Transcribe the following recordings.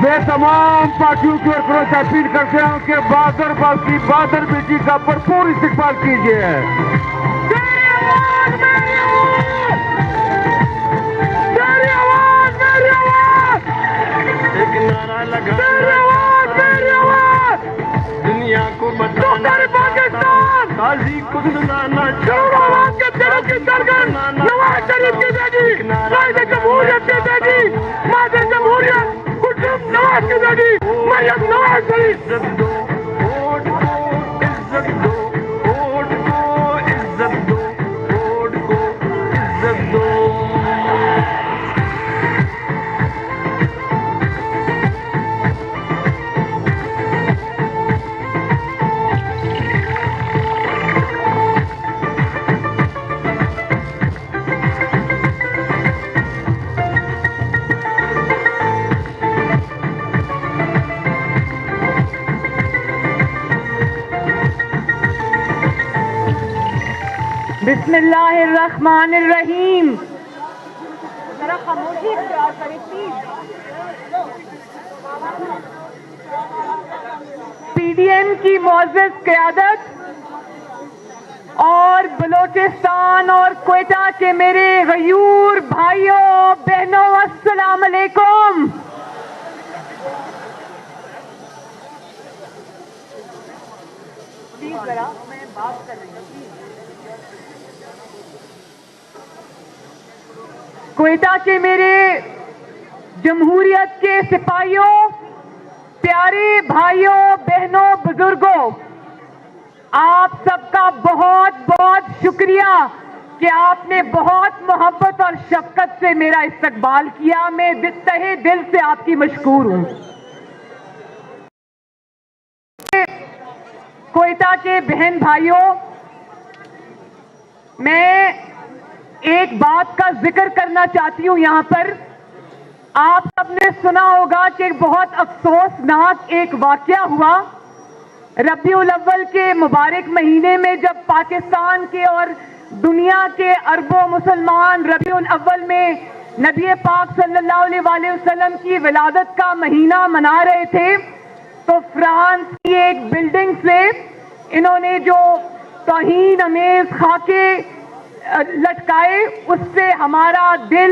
میں تمام پارٹیوں کی طرف سے اپیل کرتے ہیں کہ بہادر بیٹی کا بھرپور استقبال کیجیے. ایک نعرہ لگانا دنیا کو بتانا پاکستان قاضی کو سنانا نواز شریف کی بیٹی قائد جمہوریت کی بیٹی مادر جمہوریت خرشید نواز کی بیٹی مریم نواز شریف. عزت دو ووٹ کو عزت دو ووٹ کو عزت دو ووٹ کو عزت دو. بسم اللہ الرحمن الرحیم. ذرا خاموشی اختیار کریں پلیز. پی ڈی ایم کی معزز قیادت اور بلوچستان اور کوئٹہ کے میرے غیور بھائیوں بہنوں السلام علیکم. پلیز ذرا میں بات کر رہی ہوں. کوئٹہ کے میرے جمہوریت کے سپاہیوں، پیارے بھائیوں بہنوں بزرگوں، آپ سب کا بہت بہت شکریہ کہ آپ نے بہت محبت اور شفقت سے میرا استقبال کیا. میں تہہ دل سے آپ کی مشکور ہوں. کوئٹہ کے بہن بھائیوں، میں ایک بات کا ذکر کرنا چاہتی ہوں یہاں پر. آپ سب نے سنا ہوگا کہ بہت افسوسناک ایک واقعہ ہوا ربیع الاول کے مبارک مہینے میں، جب پاکستان کے اور دنیا کے اربوں مسلمان ربیع الاول میں نبی پاک صلی اللہ علیہ وآلہ وسلم کی ولادت کا مہینہ منا رہے تھے. تو فرانس کی ایک بلڈنگ سے انہوں نے جو توہین آمیز خاکے لٹکائے، اس سے ہمارا دل،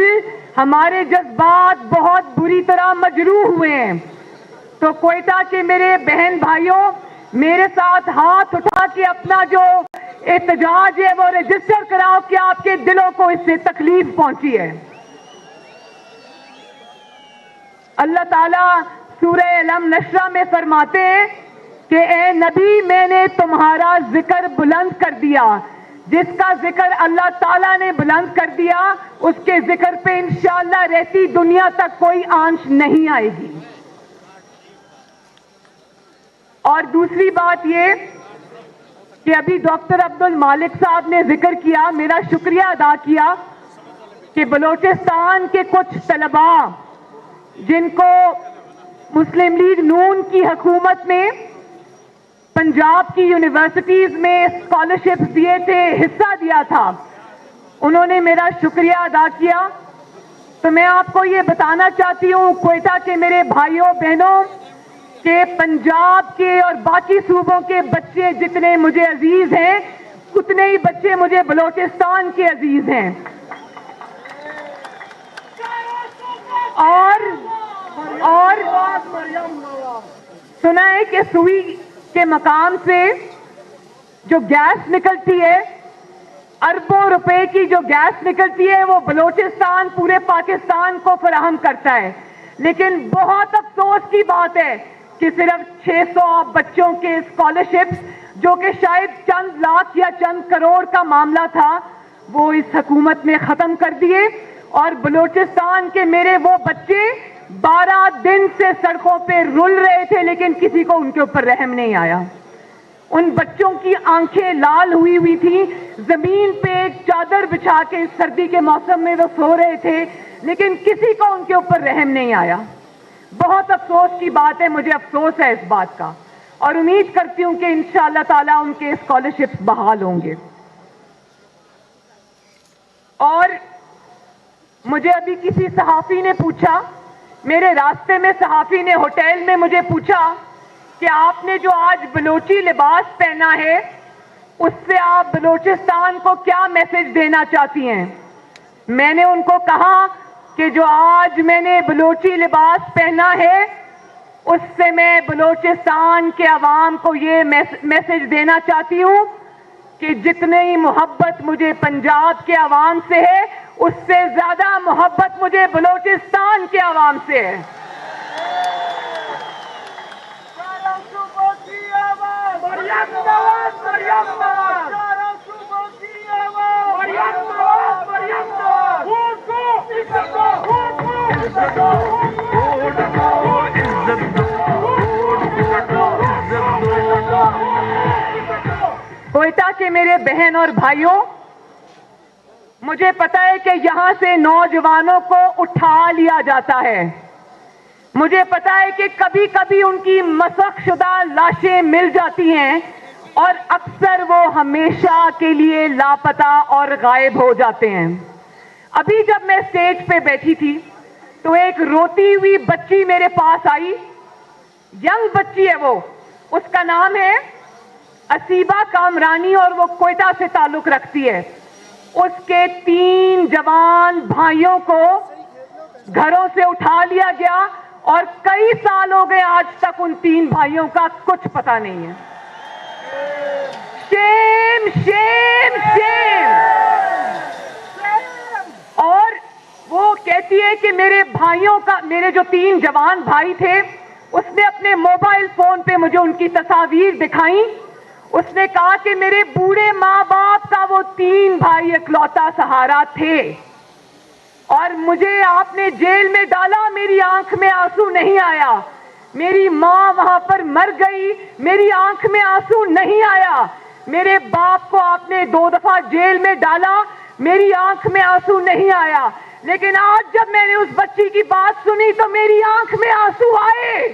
ہمارے جذبات بہت بری طرح مجروح ہوئے ہیں. تو کوئٹہ کے میرے بہن بھائیوں، میرے ساتھ ہاتھ اٹھا کے اپنا جو احتجاج ہے وہ رجسٹر کراؤ کہ آپ کے دلوں کو اس سے تکلیف پہنچی ہے. اللہ تعالیٰ سورہ علم نشرہ میں فرماتے ہیں کہ اے نبی، میں نے تمہارا ذکر بلند کر دیا. جس کا ذکر اللہ تعالیٰ نے بلند کر دیا، اس کے ذکر پہ انشاءاللہ رہتی دنیا تک کوئی آنچ نہیں آئے گی. اور دوسری بات یہ کہ ابھی ڈاکٹر عبد المالک صاحب نے ذکر کیا، میرا شکریہ ادا کیا کہ بلوچستان کے کچھ طلباء جن کو مسلم لیگ نون کی حکومت میں پنجاب کی یونیورسٹیز میں اسکالرشپس دیے تھے، حصہ دیا تھا، انہوں نے میرا شکریہ ادا کیا. تو میں آپ کو یہ بتانا چاہتی ہوں کوئٹہ کے میرے بھائیوں بہنوں کہ پنجاب کے اور باقی صوبوں کے بچے جتنے مجھے عزیز ہیں، اتنے ہی بچے مجھے بلوچستان کے عزیز ہیں. اور سنا ہے کہ سوئی کے مقام سے جو گیس نکلتی ہے، اربوں روپے کی جو گیس نکلتی ہے، وہ بلوچستان پورے پاکستان کو فراہم کرتا ہے. لیکن بہت افسوس کی بات ہے کہ صرف 600 بچوں کے اسکالرشپس، جو کہ شاید چند لاکھ یا چند کروڑ کا معاملہ تھا، وہ اس حکومت نے ختم کر دیے. اور بلوچستان کے میرے وہ بچے 12 دن سے سڑکوں پہ رول رہے تھے، لیکن کسی کو ان کے اوپر رحم نہیں آیا. ان بچوں کی آنکھیں لال ہوئی تھی، زمین پہ ایک چادر بچھا کے اس سردی کے موسم میں وہ سو رہے تھے، لیکن کسی کو ان کے اوپر رحم نہیں آیا. بہت افسوس کی بات ہے، مجھے افسوس ہے اس بات کا، اور امید کرتی ہوں کہ انشاءاللہ تعالیٰ ان کے اسکالرشپس بحال ہوں گے. اور مجھے ابھی کسی صحافی نے پوچھا, میرے راستے میں صحافی نے ہوٹل میں مجھے پوچھا کہ آپ نے جو آج بلوچی لباس پہنا ہے اس سے آپ بلوچستان کو کیا میسج دینا چاہتی ہیں؟ میں نے ان کو کہا کہ جو آج میں نے بلوچی لباس پہنا ہے اس سے میں بلوچستان کے عوام کو یہ میسج دینا چاہتی ہوں کہ جتنی محبت مجھے پنجاب کے عوام سے ہے اس سے زیادہ محبت مجھے بلوچستان کے عوام سے ہے. کوئٹہ کے میرے بہن اور بھائیوں, مجھے پتا ہے کہ یہاں سے نوجوانوں کو اٹھا لیا جاتا ہے. مجھے پتا ہے کہ کبھی کبھی ان کی مسخ شدہ لاشیں مل جاتی ہیں اور اکثر وہ ہمیشہ کے لیے لاپتہ اور غائب ہو جاتے ہیں. ابھی جب میں اسٹیج پہ بیٹھی تھی تو ایک روتی ہوئی بچی میرے پاس آئی. ینگ بچی ہے وہ, اس کا نام ہے اسیبہ کامرانی اور وہ کوئٹہ سے تعلق رکھتی ہے. اس کے 3 جوان بھائیوں کو گھروں سے اٹھا لیا گیا اور کئی سال ہو گئے آج تک ان 3 بھائیوں کا کچھ پتہ نہیں ہے. شیم شیم شیم. اور وہ کہتی ہے کہ میرے بھائیوں کا, میرے جو 3 جوان بھائی تھے, اس نے اپنے موبائل فون پہ مجھے ان کی تصاویر دکھائیں. اس نے کہا کہ میرے بوڑھے ماں باپ کا وہ 3 بھائی اکلوتا سہارا تھے اور مجھے آپ نے جیل میں ڈالا, میری آنکھ میں آنسو نہیں آیا. میری ماں وہاں پر مر گئی, میری آنکھ میں آنسو نہیں آیا. میرے باپ کو آپ نے 2 دفعہ جیل میں ڈالا, میری آنکھ میں آنسو نہیں آیا. لیکن آج جب میں نے اس بچی کی بات سنی تو میری آنکھ میں آنسو آئے.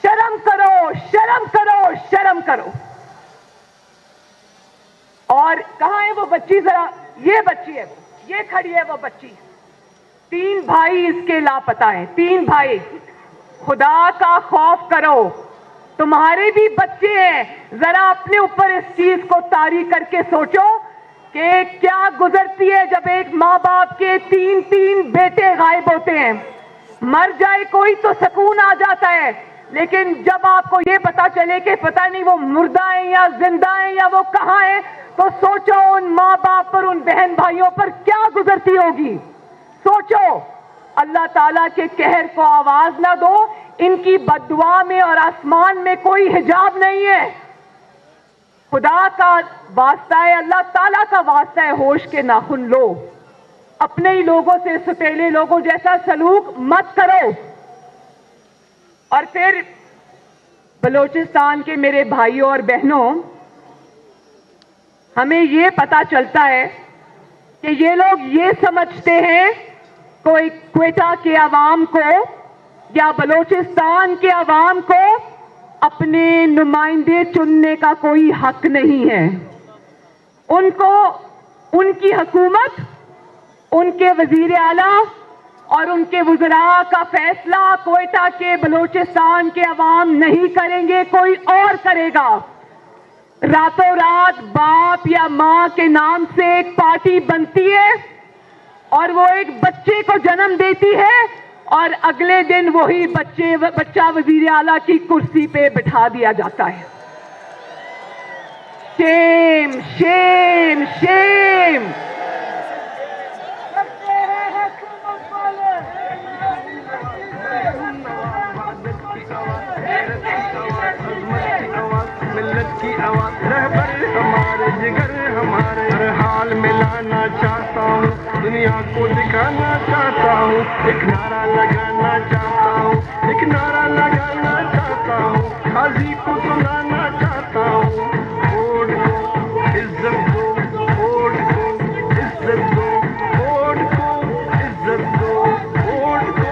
شرم کرو, شرم کرو, شرم کرو. اور کہاں ہے وہ بچی؟ ذرا یہ بچی ہے, یہ کھڑی ہے وہ بچی. 3 بھائی اس کے لاپتہ ہیں, 3 بھائی. خدا کا خوف کرو, تمہارے بھی بچے ہیں. ذرا اپنے اوپر اس چیز کو طاری کر کے سوچو کہ کیا گزرتی ہے جب ایک ماں باپ کے 3 بیٹے غائب ہوتے ہیں. مر جائے کوئی تو سکون آ جاتا ہے, لیکن جب آپ کو یہ پتا چلے کہ پتہ نہیں وہ مردہ ہیں یا زندہ ہیں یا وہ کہاں ہیں, تو سوچو ان ماں باپ پر, ان بہن بھائیوں پر کیا گزرتی ہوگی. سوچو. اللہ تعالیٰ کے قہر کو آواز نہ دو. ان کی بد دعا میں اور آسمان میں کوئی حجاب نہیں ہے. خدا کا واسطہ ہے, اللہ تعالیٰ کا واسطہ ہے, ہوش کے ناخن لو. اپنے ہی لوگوں سے ستیلے لوگوں جیسا سلوک مت کرو. اور پھر بلوچستان کے میرے بھائیوں اور بہنوں, ہمیں یہ پتا چلتا ہے کہ یہ لوگ یہ سمجھتے ہیں کوئی کوئٹہ کے عوام کو یا بلوچستان کے عوام کو اپنے نمائندے چننے کا کوئی حق نہیں ہے. ان کو ان کی حکومت, ان کے وزیر اعلیٰ اور ان کے وزراء کا فیصلہ کوئٹہ کے بلوچستان کے عوام نہیں کریں گے, کوئی اور کرے گا. راتوں رات باپ یا ماں کے نام سے ایک پارٹی بنتی ہے اور وہ ایک بچے کو جنم دیتی ہے اور اگلے دن وہی بچہ وزیر اعلیٰ کی کرسی پہ بٹھا دیا جاتا ہے. شیم شیم شیم. ملت کی آواز رہبر ہمارے جگر ہمارے ہر حال میں لانا چاہتا ہوں, دنیا کو دکھانا چاہتا ہوں, ایک نعرہ لگانا چاہتا ہوں, ایک نعرہ لگانا چاہتا ہوں, حاضی کو سنانا چاہتا ہوں. ووٹ کو عزت دو, ووٹ کو عزت دو, ووٹ کو عزت دو, ووٹ کو.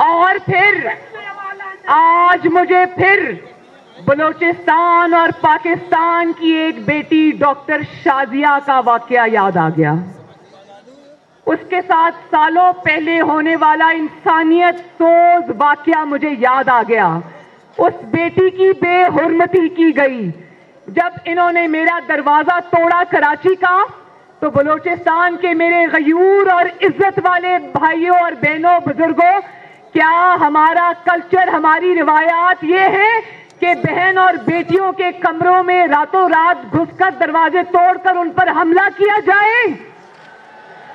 اور پھر آج مجھے پھر بلوچستان اور پاکستان کی ایک بیٹی ڈاکٹر شازیہ کا واقعہ یاد آ گیا. اس کے ساتھ سالوں پہلے ہونے والا انسانیت سوز واقعہ مجھے یاد آ گیا. اس بیٹی کی بے حرمتی کی گئی. جب انہوں نے میرا دروازہ توڑا کراچی کا تو بلوچستان کے میرے غیور اور عزت والے بھائیوں اور بہنوں بزرگوں، کیا ہمارا کلچر، ہماری روایات یہ ہے کہ بہن اور بیٹیوں کے کمروں میں راتوں رات گھس کر دروازے توڑ کر ان پر حملہ کیا جائے؟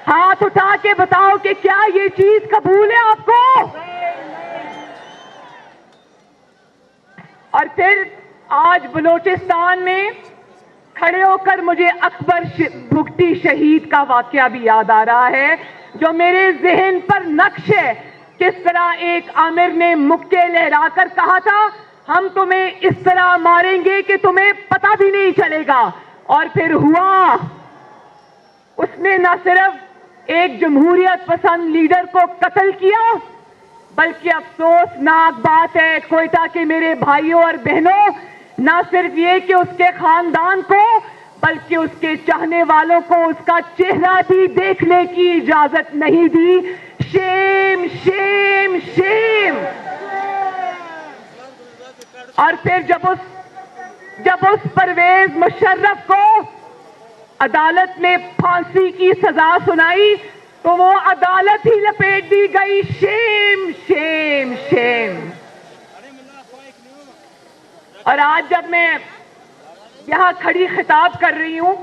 ہاتھ اٹھا کے بتاؤ کہ کیا یہ چیز قبول ہے آپ کو؟ اور پھر آج بلوچستان میں کھڑے ہو کر مجھے اکبر بگٹی شہید کا واقعہ بھی یاد آ رہا ہے، جو میرے ذہن پر نقش ہے. کس طرح ایک عامر نے مکے لہرا کر کہا تھا ہم تمہیں اس طرح ماریں گے کہ تمہیں پتہ بھی نہیں چلے گا، اور پھر ہوا. اس نے نہ صرف ایک جمہوریت پسند لیڈر کو قتل کیا، بلکہ افسوسناک بات ہے کوئٹہ کے میرے بھائیوں اور بہنوں، نہ صرف یہ کہ اس کے خاندان کو بلکہ اس کے چاہنے والوں کو اس کا چہرہ بھی دیکھنے کی اجازت نہیں دی. شیم شیم شیم. اور پھر جب اس پرویز مشرف کو عدالت نے پھانسی کی سزا سنائی تو وہ عدالت ہی لپیٹ دی گئی. شیم شیم شیم. اور آج جب میں یہاں کھڑی خطاب کر رہی ہوں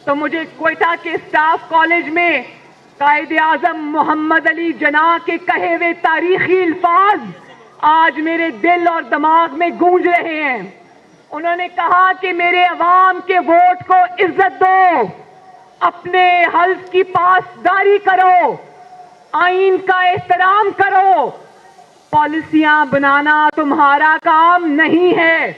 تو مجھے کوئٹہ کے اسٹاف کالج میں قائد اعظم محمد علی جناح کے کہے ہوئے تاریخی الفاظ آج میرے دل اور دماغ میں گونج رہے ہیں. انہوں نے کہا کہ میرے عوام کے ووٹ کو عزت دو، اپنے حلف کی پاسداری کرو، آئین کا احترام کرو. پالیسیاں بنانا تمہارا کام نہیں ہے،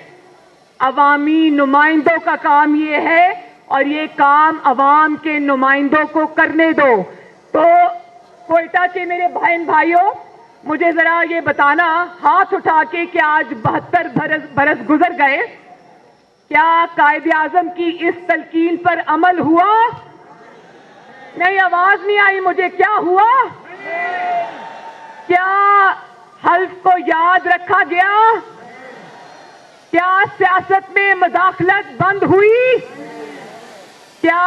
عوامی نمائندوں کا کام یہ ہے، اور یہ کام عوام کے نمائندوں کو کرنے دو. تو کوئٹہ کے میرے بہن بھائیوں، مجھے ذرا یہ بتانا ہاتھ اٹھا کے کہ آج 72 برس گزر گئے، کیا قائد اعظم کی اس تلقین پر عمل ہوا؟ نہیں، آواز نہیں آئی مجھے. کیا ہوا؟ کیا حلف کو یاد رکھا گیا؟ کیا سیاست میں مداخلت بند ہوئی؟ کیا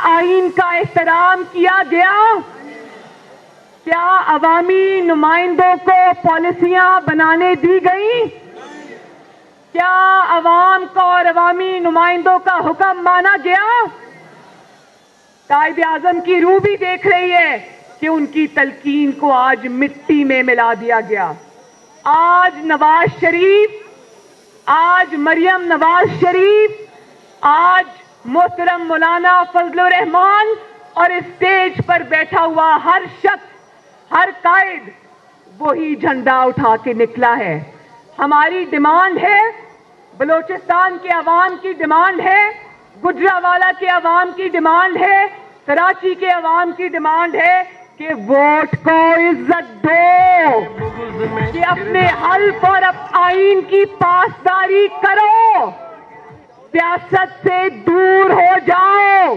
آئین کا احترام کیا گیا؟ کیا عوامی نمائندوں کو پالیسیاں بنانے دی گئیں؟ کیا عوام کو اور عوامی نمائندوں کا حکم مانا گیا؟ قائد اعظم کی روح بھی دیکھ رہی ہے کہ ان کی تلقین کو آج مٹی میں ملا دیا گیا. آج نواز شریف، آج مریم نواز شریف، آج محترم مولانا فضل الرحمان اور اسٹیج پر بیٹھا ہوا ہر شخص، ہر قائد وہی جھنڈا اٹھا کے نکلا ہے. ہماری ڈیمانڈ ہے، بلوچستان کے عوام کی ڈیمانڈ ہے، گجرانوالہ کے عوام کی ڈیمانڈ ہے، کراچی کے عوام کی ڈیمانڈ ہے کہ ووٹ کو عزت دو، کہ اپنے حلف اور آئین کی پاسداری کرو، سیاست سے دور ہو جاؤ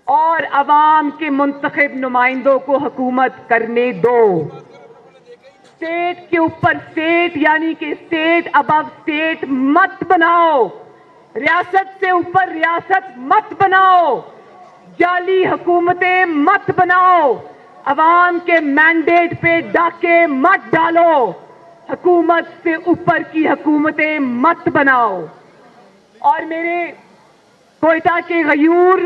اور عوام کے منتخب نمائندوں کو حکومت کرنے دو. اسٹیٹ کے اوپر اسٹیٹ، یعنی کہ اسٹیٹ ابو اسٹیٹ مت بناؤ، ریاست سے اوپر ریاست مت بناؤ، جعلی حکومتیں مت بناؤ، عوام کے مینڈیٹ پہ ڈاکے مت ڈالو، حکومت سے اوپر کی حکومتیں مت بناؤ. اور میرے کوئٹہ کے غیور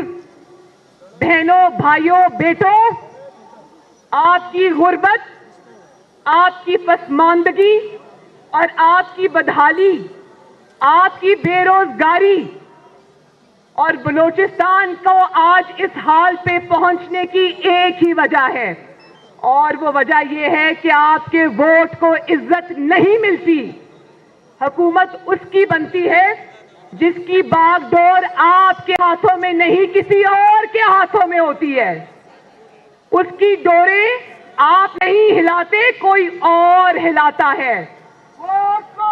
بہنوں، بھائیوں، بیٹوں، آپ کی غربت، آپ کی پسماندگی اور آپ کی بدحالی، آپ کی بے روزگاری اور بلوچستان کو آج اس حال پہ پہنچنے کی ایک ہی وجہ ہے، اور وہ وجہ یہ ہے کہ آپ کے ووٹ کو عزت نہیں ملتی. حکومت اس کی بنتی ہے جس کی باغ ڈور آپ کے ہاتھوں میں نہیں کسی اور کے ہاتھوں میں ہوتی ہے. اس کی ڈوریں آپ نہیں ہلاتے، کوئی اور ہلاتا ہے. ووٹ کو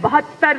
72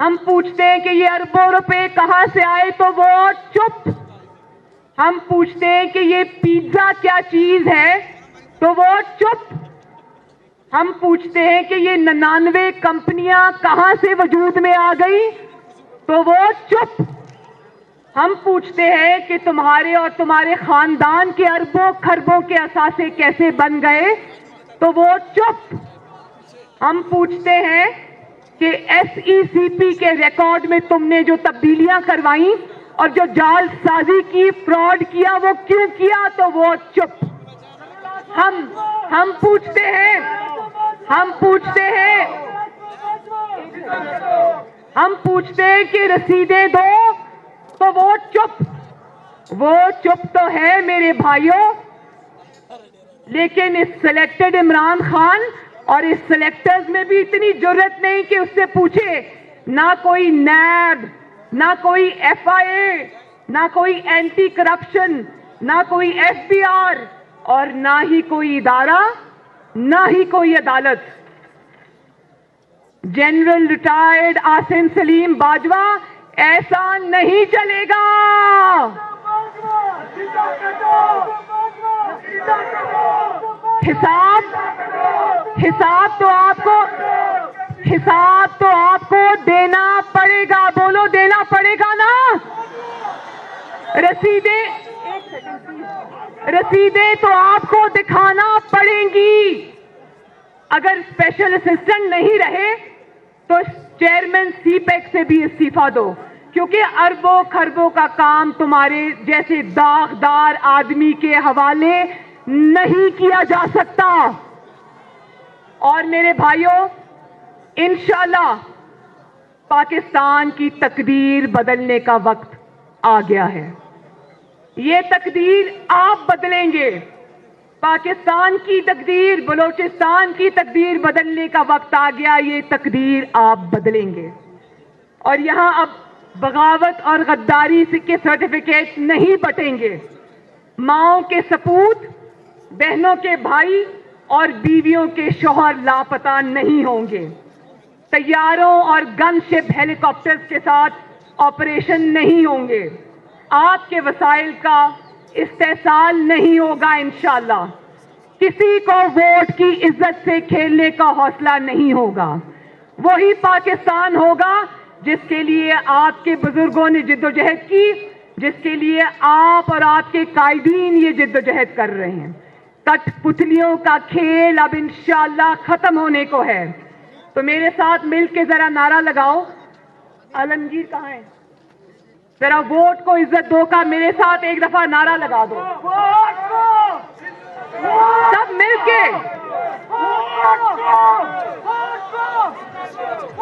ہم پوچھتے ہیں کہ یہ اربوں روپے کہاں سے آئے تو وہ چپ. ہم پوچھتے ہیں کہ یہ پیزا کیا چیز ہے تو وہ چپ. ہم پوچھتے ہیں کہ یہ 99 کمپنیاں کہاں سے وجود میں آ گئی تو وہ چپ. ہم پوچھتے ہیں کہ تمہارے اور تمہارے خاندان کے اربوں خربوں کے اثاثے کیسے بن گئے تو وہ چپ. ہم پوچھتے ہیں کہ SECP کے ریکارڈ میں تم نے جو تبدیلیاں کروائیں اور جو جال سازی کی فراڈ کیا وہ کیوں کیا تو وہ چپ. ہم پوچھتے ہیں کہ رسیدیں دو تو وہ چپ. وہ چپ تو ہے میرے بھائیوں, لیکن اس سلیکٹڈ عمران خان اور اس سلیکٹرز میں بھی اتنی جرت نہیں کہ اس سے پوچھے. نہ کوئی نیب, نہ کوئی FIA, نہ کوئی اینٹی کرپشن, نہ کوئی FBR اور نہ ہی کوئی ادارہ, نہ ہی کوئی عدالت. جنرل ریٹائرڈ عاصم سلیم باجوہ, ایسا نہیں چلے گا. حساب تو آپ کو دینا پڑے گا. بولو دینا پڑے گا نا. رسیدیں تو آپ کو دکھانا پڑیں گی. اگر اسپیشل اسسٹنٹ نہیں رہے تو چیئرمین CPEC سے بھی استعفیٰ دو, کیونکہ اربوں خربوں کا کام تمہارے جیسے داغدار آدمی کے حوالے نہیں کیا جا سکتا. اور میرے بھائیوں, انشاءاللہ پاکستان کی تقدیر بدلنے کا وقت آ گیا ہے. یہ تقدیر آپ بدلیں گے. پاکستان کی تقدیر, بلوچستان کی تقدیر بدلنے کا وقت آ گیا. یہ تقدیر آپ بدلیں گے. اور یہاں اب بغاوت اور غداری کے سرٹیفکیٹ نہیں بٹیں گے. ماؤں کے سپوت, بہنوں کے بھائی اور بیویوں کے شوہر لاپتہ نہیں ہوں گے. طیاروں اور گن شپ ہیلی کاپٹرز کے ساتھ آپریشن نہیں ہوں گے. آپ کے وسائل کا استحصال نہیں ہوگا انشاءاللہ. کسی کو ووٹ کی عزت سے کھیلنے کا حوصلہ نہیں ہوگا. وہی پاکستان ہوگا جس کے لیے آپ کے بزرگوں نے جدوجہد کی, جس کے لیے آپ اور آپ کے قائدین یہ جدوجہد کر رہے ہیں. کٹ پتلیوں کا کھیل اب انشاءاللہ ختم ہونے کو ہے. تو میرے ساتھ مل کے ذرا نعرہ لگاؤ. عالمگیر کہاں ہے؟ ذرا ووٹ کو عزت دو کا میرے ساتھ ایک دفعہ نعرہ لگا دو. سب مل کے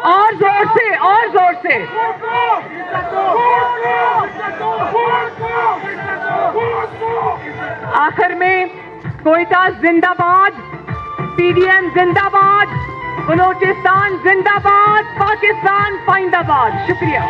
اور زور سے, اور زور سے. آخر میں کوئٹہ زندہ باد, PDM زندہ باد, بلوچستان زندہ باد, پاکستان پائندہ باد. شکریہ.